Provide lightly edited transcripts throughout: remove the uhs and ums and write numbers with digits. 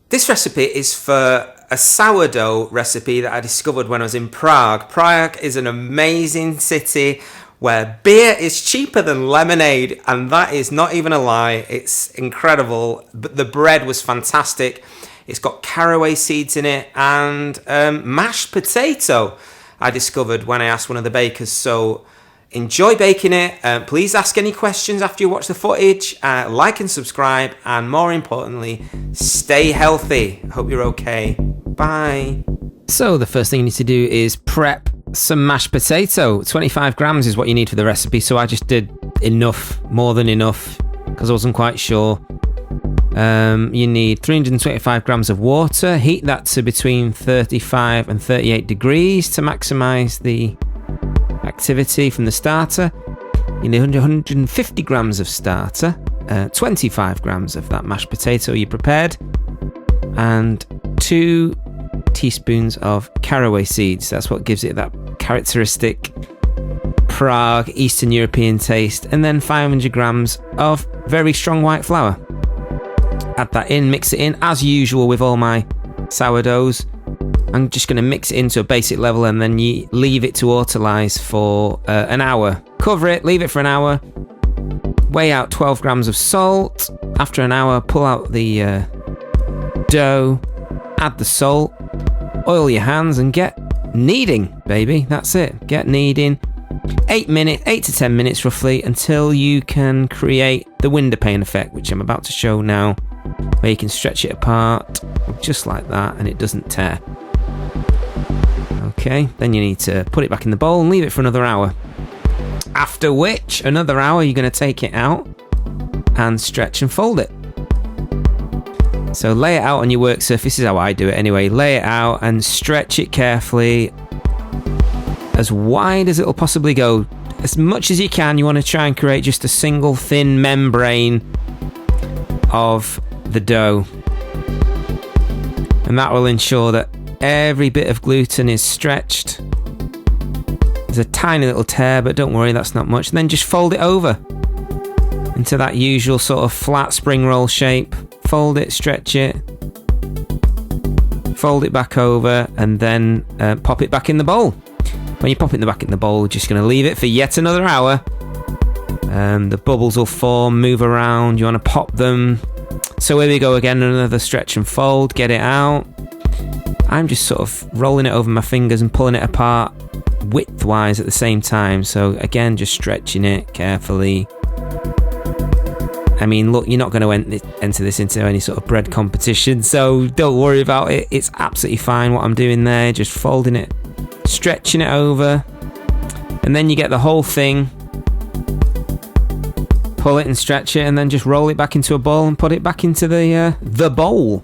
This recipe is for a sourdough recipe that I discovered when I was in Prague. Prague is an amazing city where beer is cheaper than lemonade, and that is not even a lie. It's incredible. But the bread was fantastic. It's got caraway seeds in it and mashed potato, I discovered when I asked one of the bakers. So enjoy baking it. Please ask any questions after you watch the footage. Like and subscribe. And more importantly, stay healthy. Hope you're okay. Bye. So the first thing you need to do is prep some mashed potato. 25 grams is what you need for the recipe. So I just did enough, more than enough, because I wasn't quite sure. You need 325 grams of water. Heat that to between 35 and 38 degrees to maximize the activity from the starter. You need 150 grams of starter, 25 grams of that mashed potato you prepared, and 2 teaspoons of caraway seeds. That's what gives it that characteristic Prague Eastern European taste. And then 500 grams of very strong white flour. Add that in, mix it in as usual with all my sourdoughs. I'm just going to mix it into a basic level, and then you leave it to utilise for an hour. Cover it, leave it for an hour. Weigh out 12 grams of salt. After an hour, pull out the dough, add the salt, oil your hands, and get kneading, baby. That's it. Get kneading. 8 to 10 minutes roughly, until you can create the window pane effect, which I'm about to show now, where you can stretch it apart just like that and it doesn't tear. Okay, then you need to put it back in the bowl and leave it for another hour. After which, another hour, you're going to take it out and stretch and fold it. So lay it out on your work surface. This is how I do it anyway. Lay it out and stretch it carefully as wide as it'll possibly go. As much as you can. You want to try and create just a single thin membrane of the dough. And that will ensure that every bit of gluten is stretched. There's a tiny little tear, but don't worry, that's not much. And then just fold it over into that usual sort of flat spring roll shape. Fold it, stretch it, fold it back over, and then pop it back in the bowl. When you pop it back in the bowl, you're just going to leave it for yet another hour. The bubbles will form, move around. You want to pop them. So here we go again, another stretch and fold. Get it out. I'm just sort of rolling it over my fingers and pulling it apart width-wise at the same time. So again, just stretching it carefully. I mean, look, you're not going to enter this into any sort of bread competition, so don't worry about it. It's absolutely fine what I'm doing there, just folding it, stretching it over, and then you get the whole thing. Pull it and stretch it, and then just roll it back into a bowl and put it back into the bowl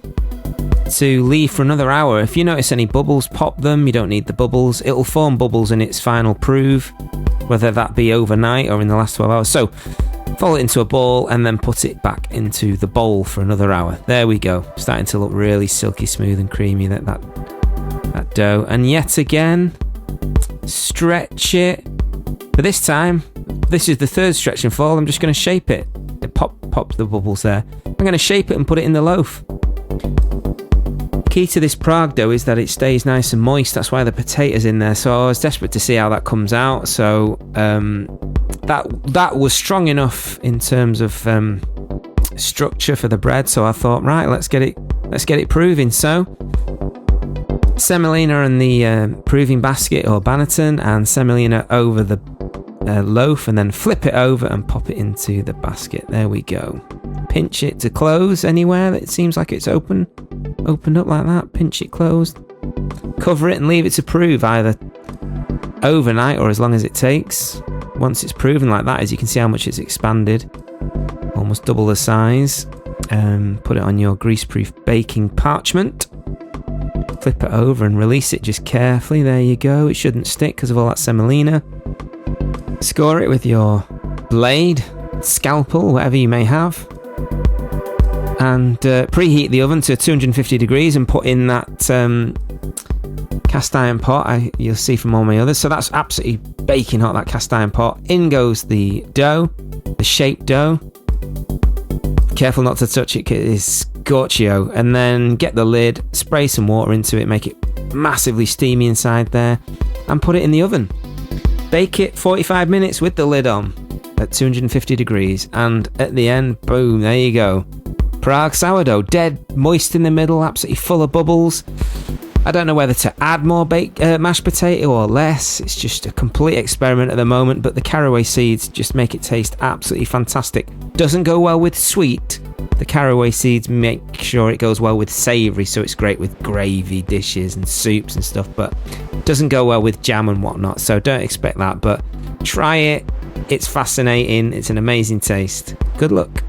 to leave for another hour. If you notice any bubbles, pop them. You don't need the bubbles. It'll form bubbles in its final proof, whether that be overnight or in the last 12 hours. So fold it into a ball and then put it back into the bowl for another hour. There we go. Starting to look really silky smooth and creamy, that dough. And yet again, stretch it. But this time, this is the third stretch and fold. I'm just going to shape it. Pop the bubbles there. I'm going to shape it and put it in the loaf. Key to this Prague dough is that it stays nice and moist. That's why the potato's in there. So I was desperate to see how that comes out. So that was strong enough in terms of structure for the bread. So I thought, right, let's get it proving. So semolina and the proving basket or banneton, and semolina over the loaf, and then flip it over and pop it into the basket. There we go. Pinch it to close anywhere that it seems like it's opened up like that. Pinch it closed. Cover it and leave it to prove either overnight or as long as it takes. Once it's proven like that, as you can see how much it's expanded, almost double the size. Put it on your greaseproof baking parchment. Flip it over and release it just carefully. There you go. It shouldn't stick because of all that semolina. Score it with your blade, scalpel, whatever you may have. And preheat the oven to 250 degrees and put in that cast iron pot you'll see from all my others. So that's absolutely baking hot, that cast iron pot. In goes the dough, the shaped dough. Careful not to touch it, it's scorchio. And then get the lid, spray some water into it, make it massively steamy inside there, and put it in the oven. Bake it 45 minutes with the lid on at 250 degrees, and at the end, boom, there you go. Prague sourdough, dead moist in the middle, absolutely full of bubbles. I don't know whether to add more mashed potato or less. It's just a complete experiment at the moment, but the caraway seeds just make it taste absolutely fantastic. Doesn't go well with sweet. The caraway seeds make sure it goes well with savoury, so it's great with gravy dishes and soups and stuff, but doesn't go well with jam and whatnot, so don't expect that. But try it. It's fascinating. It's an amazing taste. Good luck.